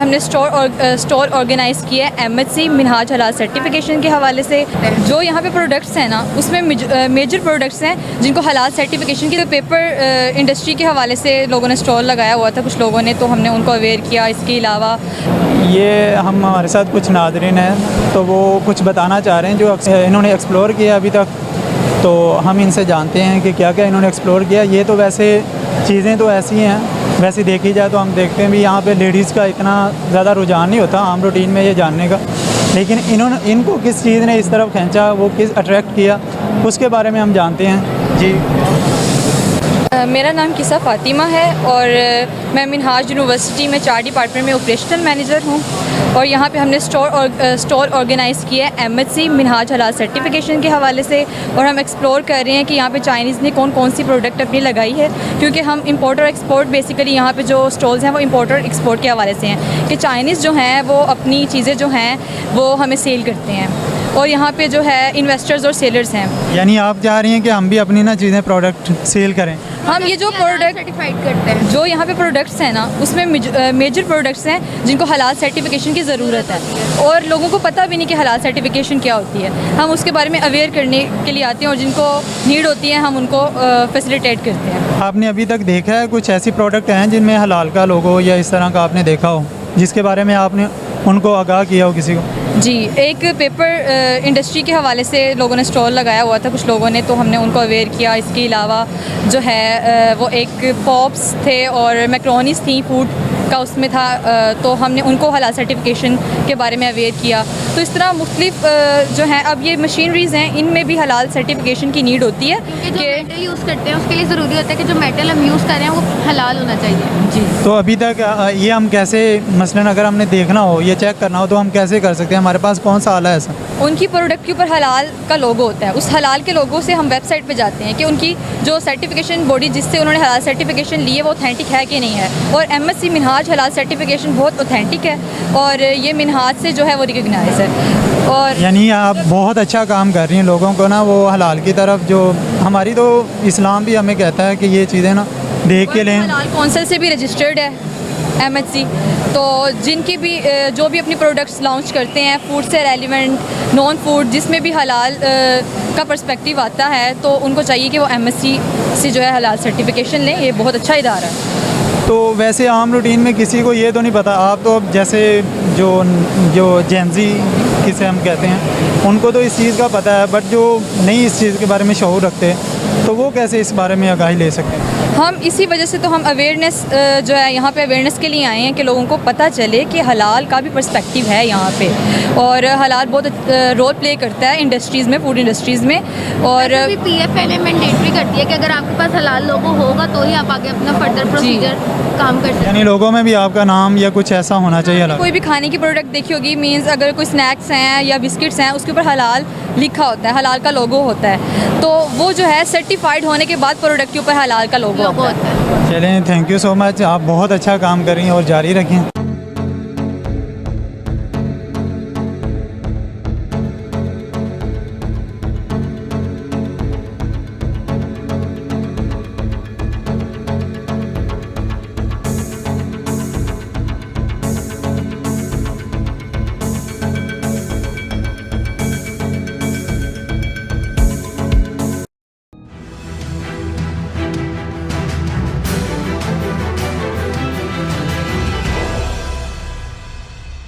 हमने store organise किया है MHC मिनहाज हलाल सर्टिफिकेशन के हवाले से। जो यहाँ पे प्रोडक्ट्स हैं ना, उसमें मेजर प्रोडक्ट्स हैं जिनको हलाल सर्टिफिकेशन की, तो पेपर इंडस्ट्री के हवाले से लोगों ने स्टॉल लगाया हुआ था कुछ लोगों ने, तो हमने उनको अवेयर किया। इसके अलावा ये हमारे साथ कुछ नाज़रीन हैं, तो वो कुछ बताना चाह रहे हैं जो इन्होंने एक्सप्लोर किया अभी तक, तो हम इनसे जानते हैं कि क्या क्या इन्होंने एक्सप्लोर किया। ये तो वैसे चीज़ें तो ऐसी हैं, वैसे देखी जाए तो हम देखते हैं भी यहाँ पे लेडीज़ का इतना ज़्यादा रुझान नहीं होता आम रूटीन में ये जानने का, लेकिन इनको किस चीज़ ने इस तरफ खींचा, वो किस अट्रैक्ट किया, उसके बारे में हम जानते हैं। जी, मेरा नाम किसा फ़ातिमा है और मैं मिनहाज यूनिवर्सिटी में 4 डिपार्टमेंट में ऑपरेशनल मैनेजर हूँ। और यहाँ पे हमने स्टोर ऑर्गेनाइज़ किया है MHC मिनहाज हलाल सर्टिफिकेशन के हवाले से, और हम एक्सप्लोर कर रहे हैं कि यहाँ पे चाइनीज़ ने कौन कौन सी प्रोडक्ट अपनी लगाई है, क्योंकि हम इंपोर्ट और एक्सपोर्ट बेसिकली यहाँ पे जो स्टॉल्स हैं वो इंपोर्ट और एक्सपोर्ट के हवाले से हैं कि चाइनीज़ जो हैं वो अपनी चीज़ें जो हैं वो हमें सेल करते हैं, और यहाँ पे जो है इन्वेस्टर्स और सेलर्स हैं। यानी आप चाह रही हैं कि हम भी अपनी ना चीज़ें प्रोडक्ट सेल करें। हम ये जो प्रोडक्ट सर्टिफाइड करते हैं, जो यहाँ पे प्रोडक्ट्स हैं ना, उसमें मेजर प्रोडक्ट्स हैं जिनको हलाल सर्टिफिकेशन की ज़रूरत है, और लोगों को पता भी नहीं कि हलाल सर्टिफिकेशन क्या होती है। हम उसके बारे में अवेयर करने के लिए आते हैं, और जिनको नीड होती है हम उनको फैसिलिटेट करते हैं। आपने अभी तक देखा है कुछ ऐसी प्रोडक्ट हैं जिनमें हलाल का लोगो या इस तरह का आपने देखा हो, जिसके बारे में आपने उनको आगाह किया हो किसी को? जी, एक पेपर इंडस्ट्री के हवाले से लोगों ने स्टॉल लगाया हुआ था कुछ लोगों ने, तो हमने उनको अवेयर किया। इसके अलावा जो है वो एक पॉप्स थे और मैक्रोनीस थी, फूड का उसमें था, तो हमने उनको हलाल सर्टिफिकेशन के बारे में अवेयर किया। तो इस तरह मुख्तलिफ जो है, अब ये मशीनरीज़ हैं, इनमें भी हलाल सर्टिफिकेशन की नीड होती है क्योंकि जो मेटल यूज़ करते हैं उसके लिए ज़रूरी होता है कि जो मेटल हम यूज़ कर रहे हैं वो हलाल होना चाहिए। जी, तो अभी तक ये हम कैसे, मसलन अगर हमने देखना हो, ये चेक करना हो, तो हम कैसे कर सकते हैं? हमारे पास कौन सा आला है ऐसा? उनकी प्रोडक्ट के ऊपर हलाल का लोगो होता है, उस हलाल के लोगो से हम वेबसाइट पे जाते हैं कि उनकी जो सर्टिफिकेशन बॉडी जिससे उन्होंने हलाल सर्टिफिकेशन लिए वो ऑथेंटिक है कि नहीं है। और MHC मिनहाज हलाल सर्टिफिकेशन बहुत ऑथेंटिक है, और ये मिनहाज से जो है वो रिकगनाइज है। और यानी आप बहुत अच्छा काम कर रही हैं लोगों को ना वो हलाल की तरफ, जो हमारी तो इस्लाम भी हमें कहता है कि ये चीज़ें ना देख के लें। हलाल कौंसिल से भी रजिस्टर्ड है MHC, तो जिनकी भी जो भी अपनी प्रोडक्ट्स लॉन्च करते हैं, फूड से रेलिवेंट, नॉन फूड, जिसमें भी हलाल का पर्सपेक्टिव आता है, तो उनको चाहिए कि वो MHC से जो है हलाल सर्टिफिकेशन लें। ये बहुत अच्छा इदारा है। तो वैसे आम रूटीन में किसी को ये तो नहीं पता, आप तो अब जैसे जो जेंजी किसे हम कहते हैं, उनको तो इस चीज़ का पता है, बट जो नहीं इस चीज़ के बारे में शऊर रखते हैं, तो वो कैसे इस बारे में आगाही ले सकते हैं? हम इसी वजह से तो हम अवेयरनेस जो है यहाँ पे अवेयरनेस के लिए आए हैं कि लोगों को पता चले कि हलाल का भी पर्सपेक्टिव है यहाँ पे, और हलाल बहुत रोल प्ले करता है इंडस्ट्रीज़ में, फूड इंडस्ट्रीज़ में। और PFLA मैंडेटरी करती है कि अगर आपके पास हलाल लोगो होगा तो ही आप आगे अपना फर्दर प्रोसीजर काम कर सकते हैं। यानी लोगों में भी आपका नाम या कुछ ऐसा होना चाहिए हलाल? कोई भी खाने की प्रोडक्ट देखी होगी, मीन्स अगर कोई स्नैक्स हैं या बिस्किट्स हैं, उसके ऊपर हलाल लिखा होता है, हलाल का लोगो होता है, तो वो जो है सर्टिफाइड होने के बाद प्रोडक्ट के ऊपर हलाल का लोगो होता है। चलें, थैंक यू सो मच, आप बहुत अच्छा काम कर रही हैं और जारी रखें।